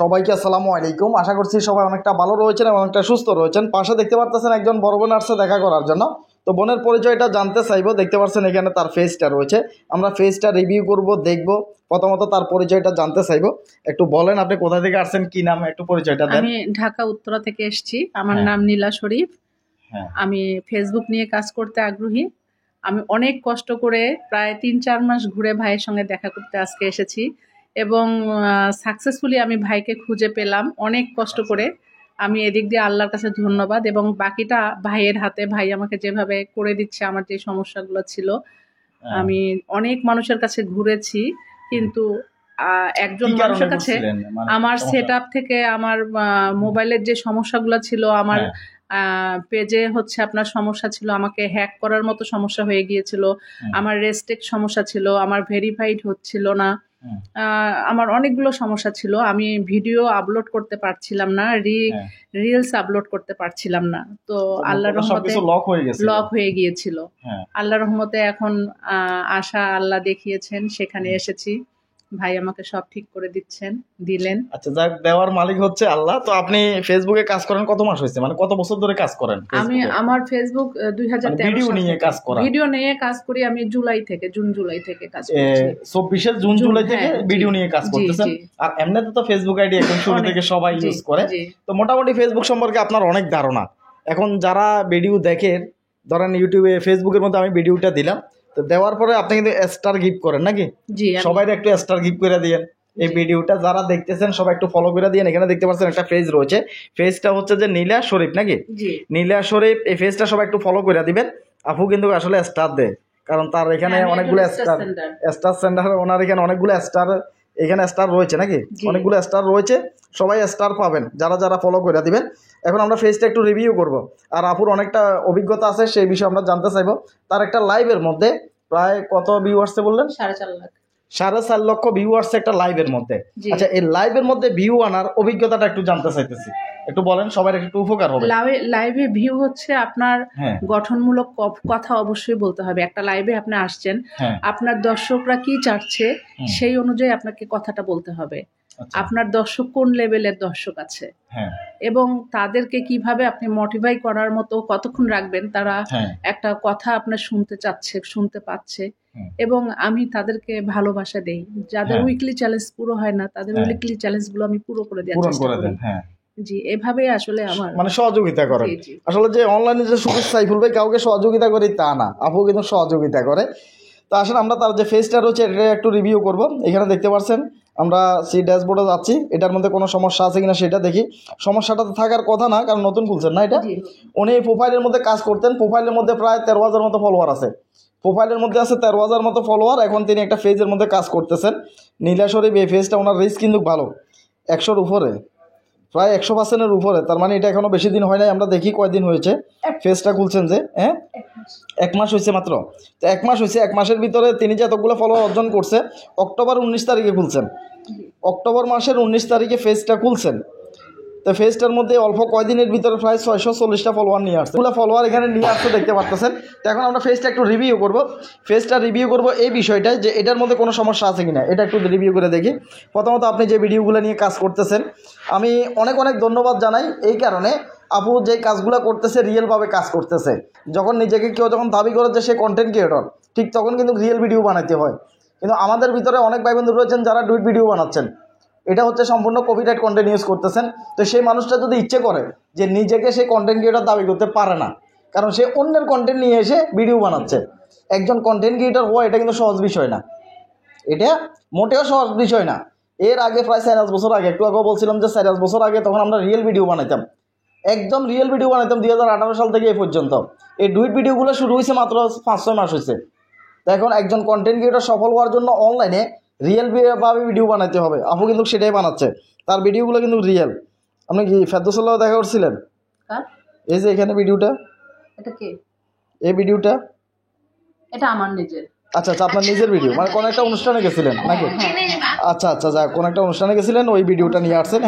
সবাইকে আসসালামু আলাইকুম। আশা করছি সবাই অনেকটা ভালো রয়েছেন এবং অনেকটা সুস্থ রয়েছেন। পাশে দেখতে পারতেছেন একজন বড় বোন আসছে দেখা করার জন্য। তো বোনের পরিচয়টা জানতে চাইবো। দেখতে পাচ্ছেন এখানে তার ফেসটা রয়েছে, আমরা ফেসটা রিভিউ করব, দেখব। প্রথমত তার পরিচয়টা জানতে চাইবো। একটু বলেন আপনি কোথা থেকে আসছেন, কি নামে, একটু পরিচয়টা দেন। আমি ঢাকা উত্তরা থেকে এসেছি। আমার নাম নীলা শরীফ। আমি ফেসবুক নিয়ে কাজ করতে আগ্রহী। আমি অনেক কষ্ট করে প্রায় ৩-৪ মাস ঘুরে ভাইয়ের সঙ্গে দেখা করতে আজকে এসেছি এবং সাকসেসফুলি আমি ভাইকে খুঁজে পেলাম অনেক কষ্ট করে। আমি এদিক দিয়ে আল্লাহর কাছে ধন্যবাদ, এবং বাকিটা ভাইয়ের হাতে। ভাই আমাকে যেভাবে করে দিচ্ছে, আমার যে সমস্যাগুলো ছিল, আমি অনেক মানুষের কাছে ঘুরেছি, কিন্তু একজন মানুষের কাছে আমার সেটআপ থেকে আমার মোবাইলের যে সমস্যাগুলো ছিল, আমার পেজে হচ্ছে আপনার সমস্যা ছিল, আমাকে হ্যাক করার মতো সমস্যা হয়ে গিয়েছিল, আমার রেস্ট্রিক্ট সমস্যা ছিল, আমার ভেরিফাইড হচ্ছিল না, আমার অনেকগুলো সমস্যা ছিল। আমি ভিডিও আপলোড করতে পারছিলাম না, রিলস আপলোড করতে পারছিলাম না। তো আল্লাহর রহমতে লক হয়ে গিয়েছিল। আল্লাহর রহমতে এখন আশা আল্লাহ দেখিয়েছেন, সেখানে এসেছি। ভাই আমাকে সব ঠিক করে দিলেন। আচ্ছা, যাক, দেওয়ার মালিক হচ্ছে আল্লাহ। তো আপনি ফেসবুকে কাজ করেন কত মাস হয়েছে, মানে কত বছর ধরে কাজ করেন? আমি আমার ফেসবুক 2013 ভিডিও নিয়ে কাজ করা, ভিডিও নিয়ে কাজ করি। আমি জুন জুলাই থেকে কাজ করছি। 24 জুন জুলাই থেকে ভিডিও নিয়ে কাজ করতেছেন। আর এমনিতে তো ফেসবুক আইডি এখন শুরু থেকে সবাই ইউজ করে। তো মোটামুটি ফেসবুক সম্পর্কে আপনার অনেক ধারণা। এখন যারা ভিডিও দেখে, ধরেন ইউটিউবে, ফেসবুকের মধ্যে আমি ভিডিওটা দিলাম, তো দেওয়ার পরে আপনি কিন্তু স্টার গিফট করেন নাকি? সবাই একটু স্টার গিফট করে দিয়েন। এই ভিডিওটা যারা দেখতেছেন সবাই একটু ফলো করে দিয়েন। এখানে দেখতে পাচ্ছেন একটা পেজ রয়েছে, পেজটা হচ্ছে যে নীলা শরীফ নাকি? নীলা শরীফ, এই পেজটা সবাই একটু ফলো করে দিবেন। আপু কিন্তু আসলে স্টার দেয়, কারণ তার এখানে অনেকগুলো স্টার সেন্টার, ওনার এখানে অনেকগুলো স্টার, এখানে স্টার রয়েছে নাকি? অনেকগুলো স্টার রয়েছে, সবাই স্টার পাবেন যারা যারা ফলো করে দিবেন। এখন আমরা ফেসটা একটু রিভিউ করব, আর আপুর অনেকটা অভিজ্ঞতা আছে সেই বিষয়ে আমরা জানতে চাইবো। তার একটা লাইভের মধ্যে প্রায় কত ভিউ আসছে বললেন? 4.5 লাখ। 4.5 লক্ষ ভিউ আসছে একটা লাইভের মধ্যে। আচ্ছা, এই লাইভের মধ্যে ভিউ আনার অভিজ্ঞতাটা একটু জানতে চাইতেছি, একটু বলেন, সবার একটু উপকার হবে। লাইভে ভিউ হচ্ছে আপনার গঠনমূলক কথা অবশ্যই বলতে হবে। একটা লাইভে আপনি আসছেন, আপনার দর্শকরা কি চাচ্ছে সেই অনুযায়ী আপনাকে কথাটা বলতে হবে। আপনার দর্শক কোন লেভেলের দর্শক আছে, এবং তাদেরকে কিভাবে আপনি মোটিভাই করার মতো কতক্ষণ রাখবেন, তারা একটা কথা আপনার শুনতে পাচ্ছে। এবং আমি তাদেরকে ভালোবাসা দেই। যাদের উইকলি চ্যালেঞ্জ পুরো হয় না, তাদের উইকলি চ্যালেঞ্জ গুলো আমি পুরো করে দেওয়ার চেষ্টা করি। জি, এভাবেই আসলে আমার মানে সহযোগিতা করেন। আসলে যে অনলাইনে যে শুধু সাইফুল ভাই কাউকে সহযোগিতা করি তা না, আপু কিন্তু সহযোগিতা করে। তো আসলে আমরা তার যে ফেসটা রয়েছে এটা একটু রিভিউ করব। এখানে দেখতে পাচ্ছেন আমরা সেই ড্যাশবোর্ডে যাচ্ছি, এটার মধ্যে কোনো সমস্যা আছে কিনা সেটা দেখি। সমস্যাটা তো থাকার কথা না, কারণ নতুন খুলছেন না এটা। উনি প্রোফাইলের মধ্যে কাজ করতেন, প্রোফাইলের মধ্যে প্রায় 13,000 মতো ফলোয়ার আছে, প্রোফাইলের মধ্যে আছে 13,000 মতো ফলোয়ার। এখন তিনি একটা পেজের মধ্যে কাজ করতেছেন, নীলা শরীফ। এই পেজটা ওনার রিচ কিন্তু ভালো, 100-র উপরে, প্রায় 100%-এর উপরে। তার মানে এটা এখনো বেশি দিন হয় নাই। আমরা দেখি কয়দিন হয়েছে পেজটা খুলছেন যে? 1 মাস হয়েছে মাত্র। তো 1 মাস হয়েছে, 1 মাসের ভিতরে তিনি যে এতগুলো ফলোয়ার অর্জন করছে। অক্টোবর 19 তারিখে খুলছেন, অক্টোবর মাসের 19 তারিখে পেজটা খুলছেন। তো পেজটার মধ্যে অল্প কয়দিনের ভিতরে প্রায় 640টা ফলোয়ার নিয়ে আসছে, এগুলো ফলোয়ার এখানে নিয়ে আসতে দেখতে পাচ্ছেন। তো এখন আমরা পেজটা একটু রিভিউ করব। পেজটা রিভিউ করব এই বিষয়টাই যে এটার মধ্যে কোনো সমস্যা আছে কিনা, এটা একটু রিভিউ করে দেখি। প্রথমত আপনি যে ভিডিওগুলো নিয়ে কাজ করতেছেন, আমি অনেক অনেক ধন্যবাদ জানাই এই কারণে, আপু যে কাজগুলো করতেছে রিয়েলভাবে কাজ করতেছে। যখন নিজেকে কেউ যখন দাবি করে যে সে কন্টেন্ট ক্রিয়েটর, ঠিক তখন কিন্তু রিয়েল ভিডিও বানাতে হয়। কিন্তু আমাদের ভিতরে অনেক ভাই বন্ধু রয়েছেন যারা ডুইট ভিডিও বানাচ্ছেন, এটা হচ্ছে সম্পূর্ণ কপিরাইট কন্টেন্ট ইউজ করতেছেন। তো সেই মানুষটা যদি ইচ্ছে করে যে নিজেকে সে কন্টেন্ট ক্রিয়েটর দাবি করতে পারে না, কারণ সে অন্যের কন্টেন্ট নিয়ে এসে ভিডিও বানাচ্ছে। একজন কন্টেন্ট ক্রিয়েটর হওয়া এটা কিন্তু সহজ বিষয় না, এটা মোটেও সহজ বিষয় না। এর আগে প্রায় 4 বছর আগে, একটু আগেও বলছিলাম যে 4 বছর আগে, তখন আমরা রিয়েল ভিডিও বানাইতাম, একদম রিয়েল ভিডিও বানাইতাম 2018 সাল থেকে এই পর্যন্ত। এই ডুইট ভিডিওগুলো শুরু হয়েছে মাত্র 5-6 মাস হয়েছে। তো এখন একজন কন্টেন্ট ক্রিয়েটর সফল হওয়ার জন্য অনলাইনে রিয়েল ভাবে ভিডিও বানাতে হবে। আপু কিন্তু সেটাই বানাচ্ছে, তার ভিডিওগুলো কিন্তু রিয়েল। আপনি কি ফেরদৌসুল্লাহ দেখা করছিলেন? এই যে এখানে ভিডিওটা, এটা কি এই ভিডিওটা? এটা আমার নিজের। আচ্ছা আচ্ছা, আপনার নিজের ভিডিও, মানে কোনো একটা অনুষ্ঠানে গেছিলেন নাকি? আচ্ছা আচ্ছা, যাক, কোনো একটা অনুষ্ঠানে গেছিলেন, ওই ভিডিওটা নিয়ে আসছেন।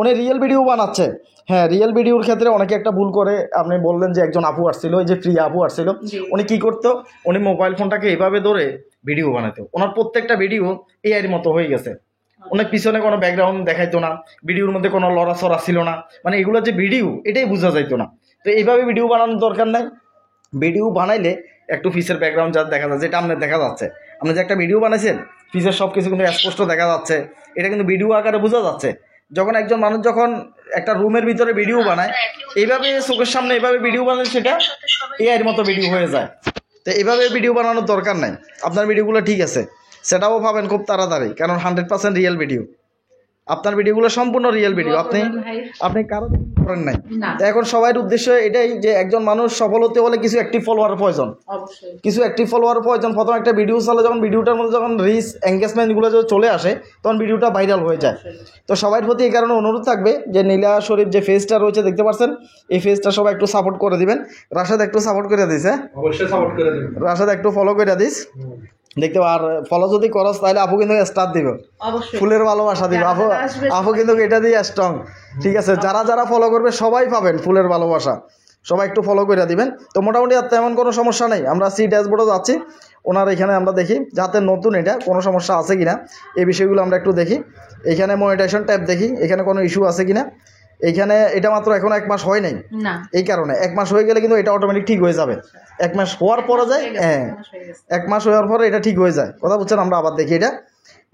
উনি রিয়েল ভিডিও বানাচ্ছে। রিয়েল ভিডিওর ক্ষেত্রে অনেকে একটা ভুল করে। আপনি বললেন যে একজন আপু আসছিল, ওই যে প্রিয়া আপু আসছিল, উনি কি করতো, উনি মোবাইল ফোনটাকে এভাবে ধরে ভিডিও বানাতো। ওনার প্রত্যেকটা ভিডিও এআইয়ের মতো হয়ে গেছে। অনেক পিছনে কোনো ব্যাকগ্রাউন্ড দেখাইতো না, ভিডিওর মধ্যে কোনো লড়াচড়া ছিল না, মানে এগুলো যে ভিডিও এটাই বোঝা যাইতো না। তো এইভাবে ভিডিও বানানোর দরকার নাই। ভিডিও বানাইলে একটু ফিসের ব্যাকগ্রাউন্ড যা দেখা যাচ্ছে, যেটা আপনার দেখা যাচ্ছে, আপনি যে একটা ভিডিও বানাইছেন ফিসের সব কিছু কিন্তু স্পষ্ট দেখা যাচ্ছে, এটা কিন্তু ভিডিও আকারে বোঝা যাচ্ছে। যখন একজন মানুষ যখন একটা রুমের ভিতরে ভিডিও বানায়, এইভাবে চোখের সামনে এইভাবে ভিডিও বানায়, সেটা এআইয়ের মতো ভিডিও হয়ে যায়। তো এইভাবে ভিডিও বানানোর দরকার নাই। আপনার ভিডিওগুলো ঠিক আছে, সেটাও পাবেন খুব তাড়াতাড়ি, কারণ 100% রিয়েল ভিডিও। আপনার ভিডিওগুলো সম্পূর্ণ রিয়েল ভিডিও, আপনি কারো করেন নাই। এখন সবার উদ্দেশ্য এটাই যে একজন মানুষ সফল হতে হলে কিছু অ্যাক্টিভ ফলোয়ার প্রয়োজন, কিছু অ্যাক্টিভ ফলোয়ার প্রয়োজন। প্রথম একটা ভিডিও চালে যখন ভিডিওটার মধ্যে যখন রিচ এঙ্গেজমেন্টগুলো যখন চলে আসে, তখন ভিডিওটা ভাইরাল হয়ে যায়। তো সবার প্রতি এই কারণে অনুরোধ থাকবে যে নীলা শরীফ যে ফেজটা রয়েছে দেখতে পাচ্ছেন, এই ফেজটা সবাই একটু সাপোর্ট করে দিবেন। রাশেদ একটু সাপোর্ট করে দিস, হ্যাঁ অবশ্যই সাপোর্ট করে দিন। রাশেদ একটু ফলো করে দিস, দেখতে। আর ফলো যদি করস তাহলে আপু কিন্তু স্টার দিব, ফুলের ভালোবাসা দিব। আপু কিন্তু এটা দিয়ে স্ট্রং, ঠিক আছে? যারা যারা ফলো করবে সবাই পাবেন ফুলের ভালোবাসা, সবাই একটু ফলো করে দিবেন। তো মোটামুটি আর তেমন কোনো সমস্যা নেই। আমরা সি ড্যাশবোর্ডে যাচ্ছি, ওনার এখানে আমরা দেখি যাতে নতুন এটা কোনো সমস্যা আছে কিনা এই বিষয়গুলো আমরা একটু দেখি। এখানে মনিটাইজেশন ট্যাব দেখি, এখানে কোনো ইস্যু আছে কিনা। এইখানে এটা মাত্র এখন 1 মাস হয় নাই, এই কারণে 1 মাস হয়ে গেলে কিন্তু এটা অটোমেটিক ঠিক হয়ে যাবে। 1 মাস হওয়ার পরে যায়, হ্যাঁ 1 মাস হওয়ার পরে এটা ঠিক হয়ে যায়। কথা বুঝছেন? আমরা আবার দেখি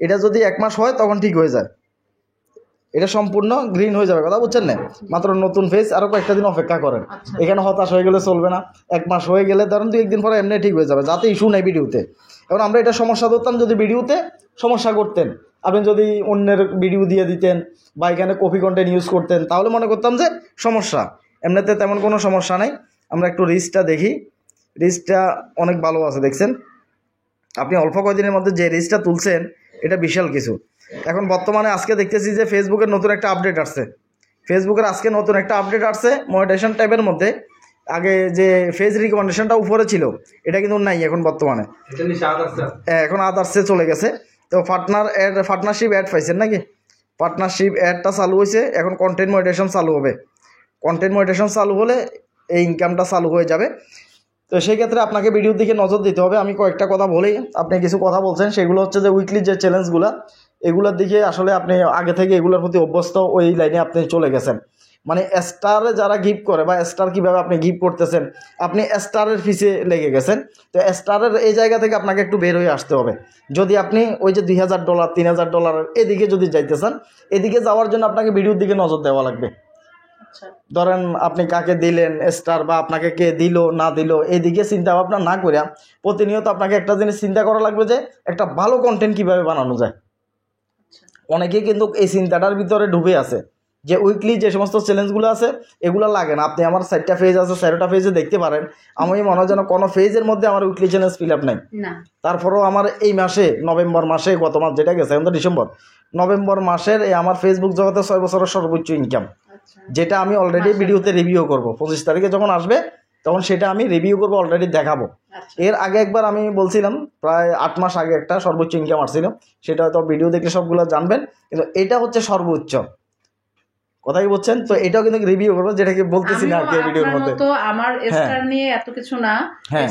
এটা যদি 1 মাস হয় তখন ঠিক হয়ে যায়, এটা সম্পূর্ণ গ্রিন হয়ে যাবে। কথা বুঝছেন না? মাত্র নতুন ফেস, আরও কয়েকটা দিন অপেক্ষা করেন। এখানে হতাশ হয়ে গেলে চলবে না। 1 মাস হয়ে গেলে ধরেন 2-1 দিন পরে এমনি ঠিক হয়ে যাবে, যাতে ইস্যু নেই ভিডিওতে। এখন আমরা এটা সমস্যা ধরতাম যদি ভিডিওতে সমস্যা করতেন, আপনি যদি অন্যের ভিডিও দিয়ে দিতেন বা এখানে কপি কন্টেন্ট ইউজ করতেন, তাহলে মনে করতাম যে সমস্যা। এমনিতে তেমন কোনো সমস্যা নাই। আমরা একটু রিচটা দেখি, রিচটা অনেক ভালো আছে। দেখছেন আপনি অল্প কয়েকদিনের মধ্যে যে রিচটা তুলছেন, এটা বিশাল কিছু। এখন বর্তমানে আজকে দেখতেছি যে ফেসবুকের নতুন একটা আপডেট আসছে, ফেসবুকের আজকে নতুন একটা আপডেট আসছে মনিটাইজেশন ট্যাবের মধ্যে। আগে যে ফেস রিকমেন্ডেশনটা উপরে ছিল, এটা কিন্তু নাই এখন বর্তমানে, এখন আদার্সে চলে গেছে। তো পার্টনারশিপ অ্যাড পাইছেন নাকি? পার্টনারশিপ অ্যাডটা চালু হয়েছে, এখন কন্টেন্ট মনিটাইজেশন চালু হবে। কন্টেন্ট মনিটাইজেশন চালু হলে এই ইনকামটা চালু হয়ে যাবে। তো সেই ক্ষেত্রে আপনাকে ভিডিওর দিকে নজর দিতে হবে। আমি কয়েকটা কথা বলেই, আপনি কিছু কথা বলছেন, সেগুলো হচ্ছে যে উইকলি যে চ্যালেঞ্জগুলো, এগুলোর দিকে আসলে আপনি আগে থেকে এগুলোর প্রতি অভ্যস্ত, ওই লাইনে আপনি চলে গেছেন। মানে স্টারে যারা গিফট করে বা স্টার কীভাবে আপনি গিফট করতেছেন, আপনি স্টারের পিছে লেগে গেছেন। তো স্টারের এই জায়গা থেকে আপনাকে একটু বের হয়ে আসতে হবে। যদি আপনি ওই যে $2000 $3000 এদিকে যদি যাইতে চান, এদিকে যাওয়ার জন্য আপনাকে ভিডিওর দিকে নজর দেওয়া লাগবে। ধরেন আপনি কাকে দিলেন স্টার, বা আপনাকে কে দিল না দিল, এইদিকে চিন্তা ভাবনা না করে প্রতিনিয়ত আপনাকে একটা জিনিস চিন্তা করা লাগবে যে একটা ভালো কন্টেন্ট কীভাবে বানানো যায়। অনেকেই কিন্তু এই চিন্তাটার ভিতরে ডুবে আছে যে উইকলি যে সমস্ত চ্যালেঞ্জগুলো আছে এগুলো লাগে না। আপনি আমার 4টা পেজ আছে, 4টা পেজে দেখতে পারেন। আমি মনে হয় যেন কোনো পেজের মধ্যে আমার উইকলি চ্যালেঞ্জ ফিল আপ নেই। তারপরেও আমার এই মাসে, নভেম্বর মাসে, গত মাস যেটা গেছে এখন তো ডিসেম্বর, নভেম্বর মাসের এই আমার ফেসবুক জগতে 6 বছরের সর্বোচ্চ ইনকাম, যেটা আমি অলরেডি ভিডিওতে রিভিউ করব। 25 তারিখে যখন আসবে তখন সেটা আমি রিভিউ করবো, অলরেডি দেখাবো। এর আগে একবার আমি বলছিলাম প্রায় 8 মাস আগে একটা সর্বোচ্চ ইনকাম আসছিল, সেটা হয়তো ভিডিও দেখলে সবগুলো জানবেন, কিন্তু এটা হচ্ছে সর্বোচ্চ। কথাই বলছেন তো, এটাও কিন্তু রিভিউ করবো, যেটাকে বলতেছি না আর কি ভিডিওর মধ্যে। তো আমার স্টার নিয়ে এত কিছু না,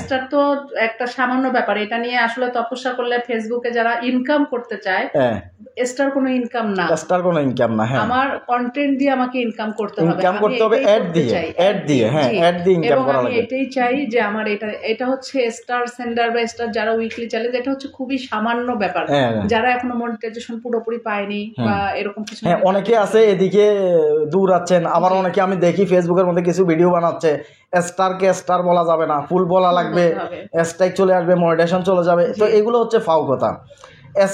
স্টার তো একটা সামান্য ব্যাপার। এটা নিয়ে আসলে তপস্যা করলে ফেসবুকে যারা ইনকাম করতে চায়, স্টার কোনো ইনকাম না, স্টার কোনো ইনকাম না। আমার কন্টেন্ট দিয়ে আমাকে ইনকাম করতে হবে, ইনকাম করতে হবে অ্যাড দিয়ে, হ্যাঁ অ্যাড দিয়ে ইনকাম করা লাগবে। এটাই চাই যে আমার এটা হচ্ছে স্টার সেন্ডার বা স্টার যারা উইকলি চ্যালেঞ্জ, এটা হচ্ছে খুবই সামান্য ব্যাপার। যারা এখনো মনিটাইজেশন পুরোপুরি পায়নি বা এরকম কিছু, হ্যাঁ অনেকে আছে এদিকে দূর আছেন। আবার অনেকে আমি দেখি ফেসবুকের মধ্যে কিছু ভিডিও বানাচ্ছে, স্টারকে স্টার বলা যাবে না, ফুল বলা লাগবে, স্ট্রাইক চলে আসবে, মনিটাইজেশন চলে যাবে। তো এগুলো হচ্ছে ফাও কথা।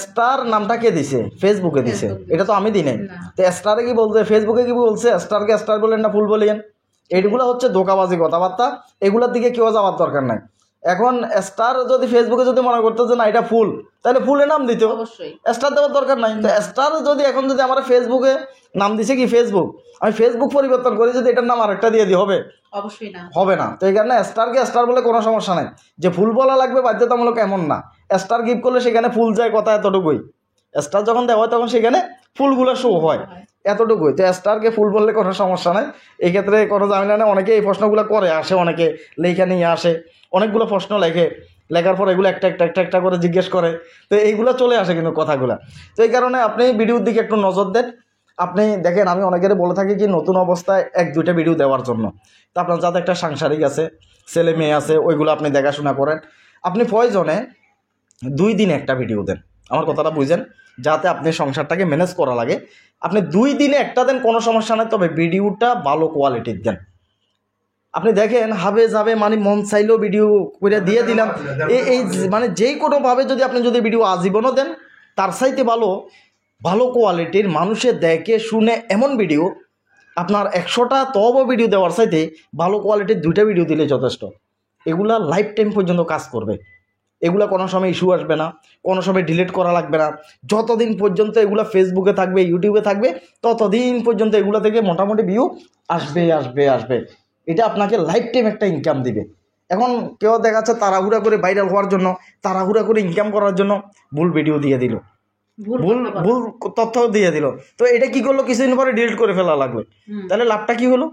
স্টার নামটা কে দিছে? ফেসবুকে দিছে, এটা তো আমি দিই নাই। তো স্টারে কি বলছে, ফেসবুকে কি বলছে স্টারকে স্টার বলেন না ফুল বলেন? এইগুলো হচ্ছে ধোকাবাজি কথাবার্তা, এগুলোর দিকে কেউ যাওয়ার দরকার নাই। এখন স্টার যদি ফেসবুকে যদি মনে করতো যে না এটা ফুল, তাহলে ফুলের নাম দিত, স্টার দেওয়ার দরকার নাই। তো স্টার যদি এখন যদি আমার ফেসবুকে নাম দিছে কি ফেসবুক, আমি ফেসবুক পরিবর্তন করে যদি এটার নাম আরেকটা দিয়ে দিই হবে? অবশ্যই না, হবে না। তো এই কারণে স্টারকে স্টার বলে কোনো সমস্যা নাই। যে ফুল বলা লাগবে বাধ্যতামূলক এমন না। স্টার গিফট করলে সেখানে ফুল যায়, কথা এতটুকুই। স্টার যখন দেওয়া হয় তখন সেখানে ফুলগুলো শো হয়, এতটুকুই। তো স্টারকে ফুল বললে কোনো সমস্যা নাই, এই ক্ষেত্রে কোনো ঝামেলা নেই। অনেকে এই প্রশ্নগুলো করে আসে, অনেকে লেখা নিয়ে আসে, অনেকগুলো প্রশ্ন লেখে লেখার পর এগুলো একটা একটা একটা একটা করে জিজ্ঞেস করে, তো এইগুলো চলে আসে কিন্তু কথাগুলো। তো এই কারণে আপনি ভিডিওর দিকে একটু নজর দেন। আপনি দেখেন, আমি অনেকের বলে থাকি কি নতুন অবস্থায় 1-2টা ভিডিও দেওয়ার জন্য। তো আপনার যাতে একটা সাংসারিক আছে, ছেলে মেয়ে আছে, ওইগুলো আপনি দেখাশোনা করেন। আপনি প্রয়োজনে 2 দিনে একটা ভিডিও দেন, আমার কথাটা বুঝেন, যাতে আপনি সংসারটাকে ম্যানেজ করা লাগে। আপনি 2 দিনে একটা দেন, কোনো সমস্যা নেই, তবে ভিডিওটা ভালো কোয়ালিটির দেন। আপনি দেখেন হাবে যাবে মানে মন চাইলেও ভিডিও করে দিয়ে দিলাম, এই মানে যেই কোনোভাবে যদি আপনি যদি ভিডিও আজীবনও দেন, তার চাইতে ভালো ভালো কোয়ালিটির মানুষে দেখে শুনে এমন ভিডিও, আপনার 100টা তবও ভিডিও দেওয়ার চাইতে ভালো কোয়ালিটির 2টা ভিডিও দিলে যথেষ্ট। এগুলা লাইফ টাইম পর্যন্ত কাজ করবে, এগুলা কোনো সময় ইস্যু আসবে না, কোনো সময় ডিলিট করা লাগবে না। যতদিন পর্যন্ত এগুলা ফেসবুকে থাকবে, ইউটিউবে থাকবে, ততদিন পর্যন্ত এগুলা থেকে মোটামুটি ভিউ আসবে আসবে আসবে। এটা আপনাকে লাইফ টাইম একটা ইনকাম দিবে। এখন কেউ দেখাচ্ছে তাড়াহুড়া করে ভাইরাল হওয়ার জন্য, তাড়াহুড়া করে ইনকাম করার জন্য ভুল ভিডিও দিয়ে দিল, ভুল তথ্য দিয়ে দিল। তো এটা কি করলো, কিছুদিন পরে ডিলিট করে ফেলা লাগবে, তাহলে লাভটা কি হলো?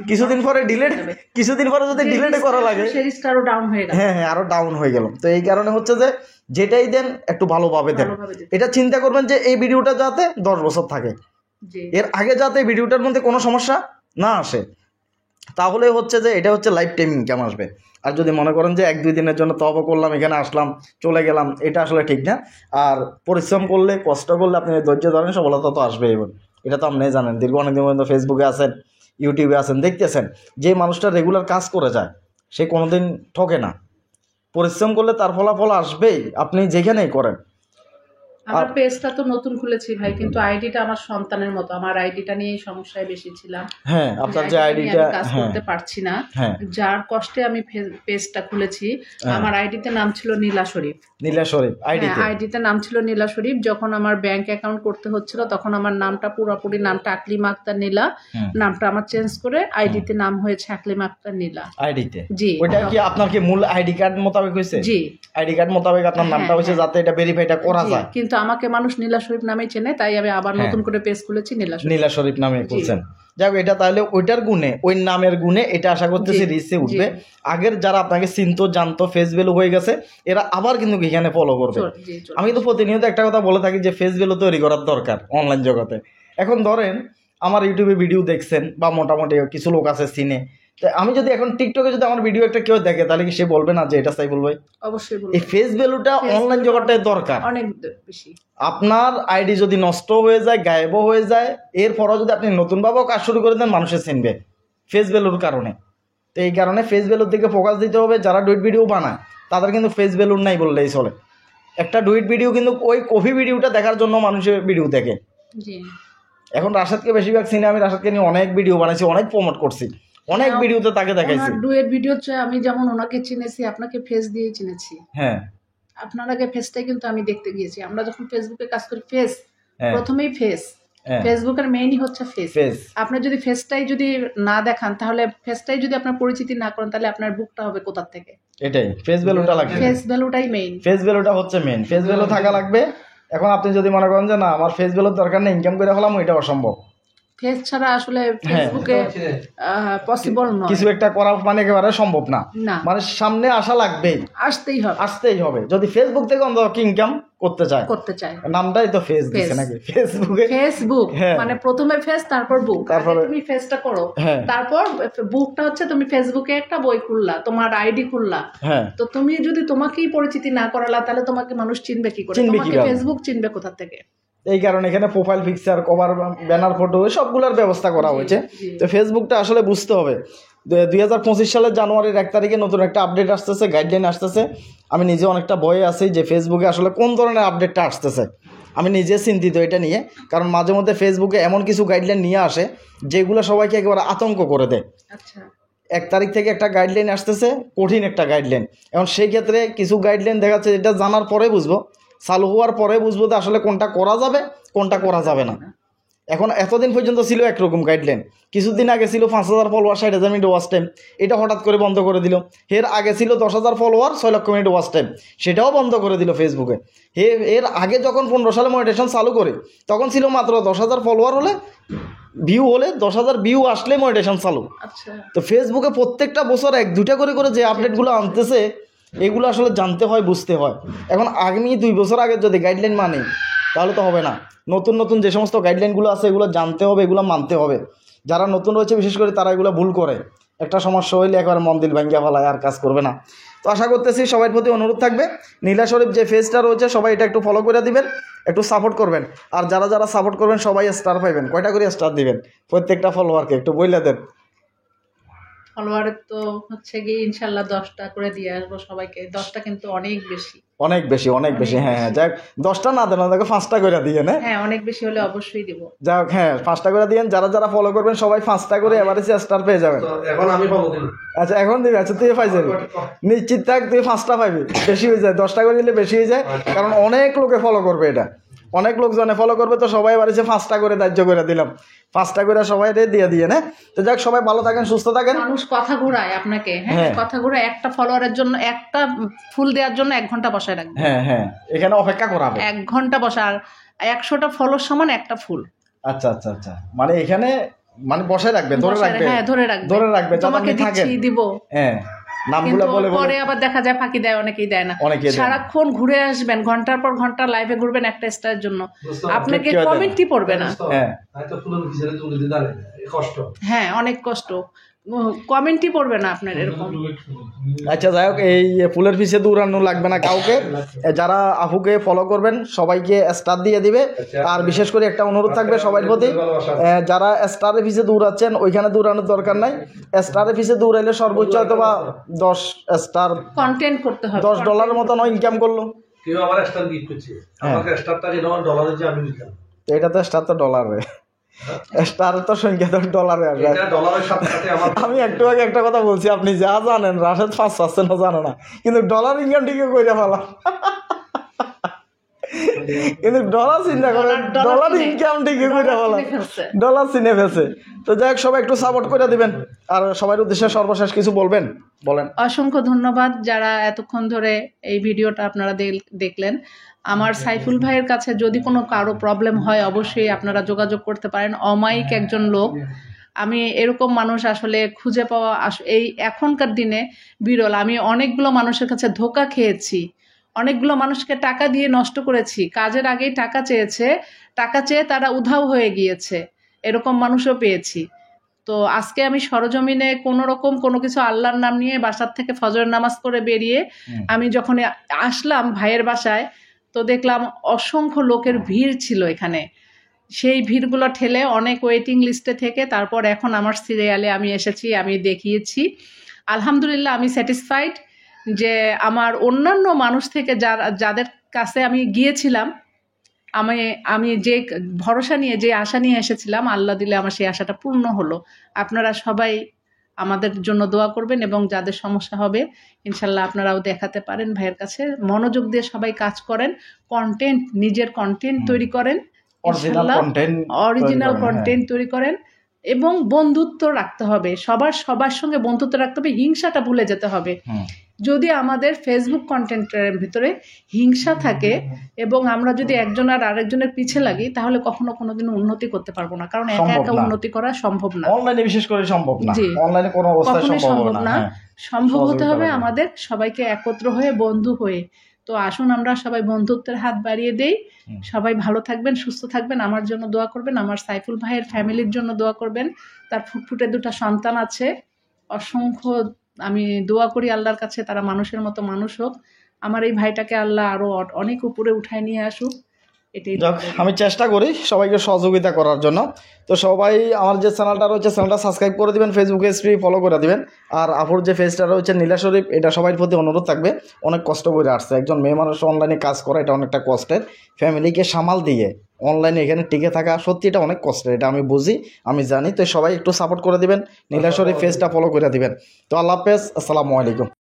কিছুদিন পরে কিছুদিন পরে যদি ডিলিট করা লাগে, হ্যাঁ হ্যাঁ আরো ডাউন হয়ে গেল। তো এই কারণে হচ্ছে যে যেটাই দেন একটু ভালোভাবে দেন। এটা চিন্তা করবেন যে এই ভিডিওটা যাতে 10 বছর থাকে, এর আগে যাতে ভিডিওটার মধ্যে কোনো সমস্যা না আসে, তাহলে হচ্ছে যে এটা হচ্ছে লাইফ টাইম ইনকাম আসবে। আর যদি মনে করেন যে 1-2 দিনের জন্য তওবা করলাম, এখানে আসলাম চলে গেলাম, এটা আসলে ঠিক না। আর পরিশ্রম করলে, কষ্ট করলে, আপনি ধৈর্য ধরেন, সফলতা তো আসবে। এবং এটা তো আপনি জানেন, দীর্ঘ অনেকদিন পর্যন্ত ফেসবুকে আছেন, ইউটিউবে আছেন, দেখতেছেন যে মানুষটা রেগুলার কাজ করে যায় সে কোনোদিন ঠকে না। পরিশ্রম করলে তার ফলাফল আসবেই, আপনি যেখানেই করেন। আমার পেজটা তো নতুন খুলেছি ভাই, কিন্তু আইডিটা আমার সন্তানের মতো। আমার আইডিটা নিয়েই সমস্যায় বেশি ছিলাম। হ্যাঁ, আপনার যে আইডিটা কাজ করতে পারছি না, যার কষ্টে আমি পেজটা খুলেছি। আমার আইডিতে নাম ছিল নীলা শরীফ। আইডিতে নাম ছিল নীলা শরীফ। যখন আমার ব্যাংক অ্যাকাউন্ট করতে হচ্ছিল, তখন আমার নামটা পুরোপুরি নামটা আকলিমা আক্তার নীলা, নামটা আমার চেঞ্জ করে আইডিতে নাম হয়েছে আকলিমা আক্তার নীলা। আইডিতে জি, ওটা কি আপনার কি মূল আইডি কার্ড মোতাবেক হয়েছে? জি, আইডি কার্ড মোতাবেক আপনার নামটা হয়েছে, যাতে এটা ভেরিফাইটা করা যায়। কিন্তু আমাকে মানুষ নীলা শরীফ নামেই চেনে, তাই আমি আবার নতুন করে পেজ খুলেছি নীলা শরীফ নামে খুলছেন। যাক, এটা তাহলে ওইটার গুণে, ওই নামের গুণে এটা আশা করতেছি রিচে উঠবে। আগের যারা আপনাকে চিনতো জানতো, ফেস ভ্যালু হয়ে গেছে, এরা আবার কিন্তু এখানে ফলো করবে। আমি তো প্রতিনিয়ত একটা কথা বলে থাকি যে ফেস ভ্যালু তৈরি করার দরকার অনলাইন জগতে। এখন ধরেন আমার ইউটিউবে ভিডিও দেখছেন বা মোটামুটি কিছু লোক আছে চিনে, আমি যদি এখন টিকটকে যদি আমার ভিডিও একটা কেউ দেখে, তাহলে কি সে বলবে না যে এটা সাইফুল ভাই? অবশ্যই বলবে। এই ফেস ভ্যালুটা অনলাইন জগৎটায় দরকার অনেক বেশি। আপনার আইডি যদি নষ্ট হয়ে যায়, গায়েবও হয়ে যায়, এরপরও যদি আপনি নতুনভাবেও কাজ শুরু করে দেন, মানুষে চিনবে ফেস ভ্যালুর কারণে। তো এই কারণে ফেস ভ্যালুর দিকে ফোকাস দিতে হবে। যারা ডুইট ভিডিও বানায় তাদের কিন্তু ফেস ভ্যালুর নাই বললেই চলে। একটা ডুইট ভিডিও কিন্তু ওই কফি ভিডিওটা দেখার জন্য মানুষের ভিডিও দেখে। এখন রাশেদকে বেশিরভাগ চিনে, আমি রাশেদকে নিয়ে অনেক ভিডিও বানাইছি, অনেক প্রমোট করছি, অনেক ভিডিওতে তাকে দেখাইছি। ডুয়েট ভিডিওতে আমি যেমন ওনাকে চিনেছি, আপনাকে ফেস দিয়ে চিনেছি। হ্যাঁ, আপনার আগে ফেসটাই কিন্তু আমি দেখতে গিয়েছি। আমরা যখন ফেসবুকে কাজ করি, ফেস প্রথমেই ফেস, ফেসবুকের মেইনই হচ্ছে ফেস। আপনি যদি ফেসটাই যদি না দেখান, তাহলে ফেসটাই যদি আপনার পরিচিতি না করেন, তাহলে আপনার বুকটা হবে কোথা থেকে? এটাই ফেস ভ্যালুটা লাগবে। ফেস ভ্যালুটাই মেইন, ফেস ভ্যালুটা হচ্ছে মেইন। ফেস ভ্যালু থাকা লাগবে। এখন আপনি যদি মনে করেন যে না আমার ফেস ভ্যালুর দরকার নেই, ইনকাম করে হলাম, এটা অসম্ভব। ফেস ছাড়া আসলে ফেসবুকে পসিবল নয়, কিছু একটা করা মানে একেবারে সম্ভব না। মানে সামনে আসা লাগবেই, আসতেই হবে। যদি ফেসবুক থেকে অন্তত ইনকাম করতে চায়, নামটাই তো ফেস দিছে নাকি? ফেসবুক মানে প্রথমে ফেস, তারপর বুক। তারপর তুমি ফেসটা করো, তারপর বুকটা হচ্ছে তুমি ফেসবুকে একটা বই খুললা, তোমার আইডি খুললা। তো তুমি যদি তোমাকেই পরিচিতি না করালা, তাহলে তোমাকে মানুষ চিনবে কি করে? তোমাকে ফেসবুক চিনবে কোথা থেকে? এই কারণে এখানে profile picture, cover, banner, photo সবগুলোর ব্যবস্থা করা হয়েছে। তো ফেসবুকটা আসলে বুঝতে হবে। 2025 সালের জানুয়ারির 1 তারিখে নতুন একটা আপডেট আসতেছে, গাইডলাইন আসতেছে। আমি নিজে অনেকটা ভয়ে আছি যে ফেসবুকে আসলে কোন ধরনের আপডেটটা আসতেছে। আমি নিজে চিন্তিত এটা নিয়ে, কারণ মাঝে মধ্যে ফেসবুকে এমন কিছু গাইডলাইন নিয়ে আসে যেগুলো সবাইকে একেবারে আতঙ্ক করে দেয়। 1 তারিখ থেকে একটা গাইডলাইন আসতেছে, কঠিন একটা গাইডলাইন। এখন সেই ক্ষেত্রে কিছু গাইডলাইন দেখাচ্ছে, এটা জানার পরে বুঝবো, চালু হওয়ার পরে বুঝবো যে আসলে কোনটা করা যাবে, কোনটা করা যাবে না। এখন এতদিন পর্যন্ত ছিল একরকম গাইডলাইন। কিছুদিন আগে ছিল 5,000 ফলোয়ার 60,000 মিনিট ওয়াচ টাইম, এটা হঠাৎ করে বন্ধ করে দিল। এর আগে ছিল 10,000 ফলোয়ার 6 লক্ষ মিনিট ওয়াচ টাইম, সেটাও বন্ধ করে দিল ফেসবুকে। এর আগে যখন 15 সালে মনিটাইজেশন চালু করে, তখন ছিল মাত্র 10,000 ফলোয়ার হলে, ভিউ হলে, 10,000 ভিউ আসলে মনিটাইজেশন চালু। তো ফেসবুকে প্রত্যেকটা বছর 1-2টা করে যে আপডেটগুলো আনতেছে, এগুলো আসলে জানতে হয়, বুঝতে হয়। এখন আগামী 2 বছর আগে যদি গাইডলাইন মানি তাহলে তো হবে না। নতুন নতুন যে সমস্ত গাইডলাইনগুলো আছে এগুলো জানতে হবে, এগুলো মানতে হবে। যারা নতুন রয়েছে বিশেষ করে তারা এগুলো ভুল করে, একটা সমস্যা হইলে একবার মন দিল ভাঙ্গিয়া ফেলায়, আর কাজ করবে না। তো আশা করতেছি সবার প্রতি অনুরোধ থাকবে, নীলা শরীফ যে পেজটা রয়েছে সবাই এটা একটু ফলো করে দিবেন, একটু সাপোর্ট করবেন। আর যারা যারা সাপোর্ট করবেন সবাই স্টার পাইবেন। কয়টা করে স্টার দিবেন প্রত্যেকটা ফলোয়ারকে একটু বইলা দেন। ফলোয়ারের তো হচ্ছে গিয়ে ইনশাল্লাহ 10টা করে দিয়ে আসবো সবাইকে। 10টা কিন্তু অনেক বেশি, অনেক বেশি, অনেক বেশি। হ্যাঁ হ্যাঁ, যাক 10টা না দেন, দেখো 5টা করে দিয়ে না। হ্যাঁ অনেক বেশি হলে অবশ্যই দিব। যাক হ্যাঁ 5টা করে দিয়েন। যারা যারা ফলো করবেন সবাই 5টা করে এভারেজ স্টার পেয়ে যাবেন। এখন আমি ফলো দিই। আচ্ছা এখন দিবি? আচ্ছা তুই পাই যাবি, নিশ্চিত থাক তুই 5টা পাইবি। বেশি হয়ে যায়, 10টা করে দিলে বেশি হয়ে যায়, কারণ অনেক লোকে ফলো করবে, এটা অনেক লোকজনে ফলো করবে। তো সবাই বাড়িতে 5টা করে ধার্য করে দিলাম, 5টা করে সবাই দিয়ে না। তো যাক সবাই ভালো থাকেন, সুস্থ থাকেন। মানুষ কথা ঘুরায় আপনাকে, হ্যাঁ কথা ঘুরায়। একটা ফলোয়ারের জন্য, একটা ফুল দেওয়ার জন্য 1 ঘন্টা বসায় রাখবে। হ্যাঁ হ্যাঁ, এখানে অপেক্ষা করাবে 1 ঘন্টা বসা। আর 100টা ফলোর সমান একটা ফুল। আচ্ছা আচ্ছা আচ্ছা, মানে এখানে মানে বসে রাখবে, ধরে রাখবে। হ্যাঁ ধরে রাখবে, ধরে রাখবে, তোমাকে দিচ্ছি দিব। হ্যাঁ নামগুলো বলে বলে পরে আবার দেখা যায় ফাঁকি দেয়, অনেকেই দেয় না। সারাক্ষণ ঘুরে আসবেন, ঘন্টার পর ঘন্টা লাইভে ঘুরবেন একটা স্টারের জন্য, আপনাকে কমেন্টই পড়বে না। হ্যাঁ অনেক কষ্ট, কমেন্টই পড়বে না আপনার এরকম। আচ্ছা যাই হোক, এই ফুলের পিছে দৌড়ানো লাগবে না কাউকে। যারা আপুকে ফলো করবেন সবাইকে স্টার দিয়ে দিবে। আর বিশেষ করে একটা অনুরোধ থাকবে সবার প্রতি, যারা স্টারের পিছে দৌড়াচ্ছেন ওইখানে দৌড়ানোর দরকার নাই। স্টারের পিছে দৌড়াইলে সর্বোচ্চ হয়তো বা 10 স্টার কন্টেন্ট করতে হবে, $10 মতো ইনকাম করলো। কেউ আমার স্টার গিফট করছে, আমাকে স্টারটা যেন ডলারে যে আমি দিলাম। এটা তো স্টার তো ডলারে, স্টার তো সংখ্যা তো ডলারে আসবে। আমি একটু আগে একটা কথা বলছি, আপনি যা জানেন রাশেদ 5% জানে না, কিন্তু ডলার ইনকাম ঠিকই করে ফেলা। কিন্তু ডলার চিন্তা করেন, ডলার ইনকাম ঠিকই করে ফেলা, ডলার চিনে ফেলছে। তো যাই হোক সবাই একটু সাপোর্ট করে দিবেন। আর সবার উদ্দেশ্যে সর্বশেষ কিছু বলবেন, বলেন। অসংখ্য ধন্যবাদ যারা এতক্ষণ ধরে এই ভিডিওটা আপনারা দেখলেন। আমার সাইফুল ভাইয়ের কাছে যদি কোনো কারো প্রবলেম হয় অবশ্যই আপনারা যোগাযোগ করতে পারেন। অমায়িক একজন লোক, আমি এরকম মানুষ আসলে খুঁজে পাওয়া এই এখনকার দিনে বিরল। আমি অনেকগুলো মানুষের কাছে ধোঁকা খেয়েছি, অনেকগুলো মানুষকে টাকা দিয়ে নষ্ট করেছি। কাজের আগেই টাকা চেয়েছে, টাকা চেয়ে তারা উধাও হয়ে গিয়েছে, এরকম মানুষও পেয়েছি। তো আজকে আমি সরজমিনে কোনো রকম কোনো কিছু আল্লাহর নাম নিয়ে বাসার থেকে ফজরের নামাজ পড়ে বেরিয়ে আমি যখন আসলাম ভাইয়ের বাসায়, তো দেখলাম অসংখ্য লোকের ভিড় ছিল এখানে। সেই ভিড়গুলো ঠেলে অনেক ওয়েটিং লিস্টে থেকে তারপর এখন আমার সিরিয়ালে আমি এসেছি, আমি দেখিয়েছি। আলহামদুলিল্লাহ আমি স্যাটিসফাইড যে আমার অন্যান্য মানুষ থেকে যাদের কাছে আমি গিয়েছিলাম, আমি যে ভরসা নিয়ে, যে আশা নিয়ে এসেছিলাম, আল্লাহ দিলে আমার সেই আশাটা পূর্ণ হলো। আপনারা সবাই আমাদের জন্য দোয়া করবেন এবং যাদের সমস্যা হবে ইনশাল্লাহ আপনারাও দেখাতে পারেন ভাইয়ের কাছে। মনোযোগ দিয়ে সবাই কাজ করেন, কন্টেন্ট, নিজের কন্টেন্ট তৈরি করেন, অরিজিনাল কন্টেন্ট তৈরি করেন এবং বন্ধুত্ব রাখতে হবে। সবার সঙ্গে বন্ধুত্ব রাখতে হবে, হিংসাটা ভুলে যেতে হবে। যদি আমাদের ফেসবুক কন্টেন্টের ভিতরে হিংসা থাকে এবং আমরা যদি একজন আর আরেকজনের পিছে লাগি, তাহলে কখনো কোনোদিন উন্নতি করতে পারবো না, কারণ একা একা উন্নতি করা সম্ভব না। অনলাইনে বিশেষ করে সম্ভব না, অনলাইনে কোনো অবস্থায় সম্ভব না। সম্ভব হতে হবে আমাদের সবাইকে একত্র হয়ে, বন্ধু হয়ে। তো আসুন আমরা সবাই বন্ধুত্বের হাত বাড়িয়ে দেই। সবাই ভালো থাকবেন, সুস্থ থাকবেন, আমার জন্য দোয়া করবেন, আমার সাইফুল ভাইয়ের ফ্যামিলির জন্য দোয়া করবেন। তার ফুটফুটে 2টা সন্তান আছে, অসংখ্য আমি দোয়া করি আল্লাহর কাছে তারা মানুষের মতো মানুষ হোক। আমার এই ভাইটাকে আল্লাহ আরো অনেক উপরে উঠায় নিয়ে আসুক, এটাই। আমি চেষ্টা করি সবাইকে সহযোগিতা করার জন্য। তো সবাই আমার যে চ্যানেলটা রয়েছে চ্যানেলটা সাবস্ক্রাইব করে দিবেন, ফেসবুকে ফলো করে দিবেন। আর আপুর যে পেজটা রয়েছে নীলা শরীফ, এটা সবার প্রতি অনুরোধ থাকবে। অনেক কষ্ট করে আসছে, একজন মেয়ে মানুষ অনলাইনে কাজ করা এটা অনেকটা কষ্টের। ফ্যামিলিকে সামাল দিয়ে অনলাইনে এখানে টিকে থাকা সত্যি এটা অনেক কষ্টের, এটা আমি বুঝি, আমি জানি। তো সবাই একটু সাপোর্ট করে দিবেন, নীলা শরীফ পেজটা ফলো করে দিবেন। তো আল্লাহ হাফেজ, আসসালামু আলাইকুম।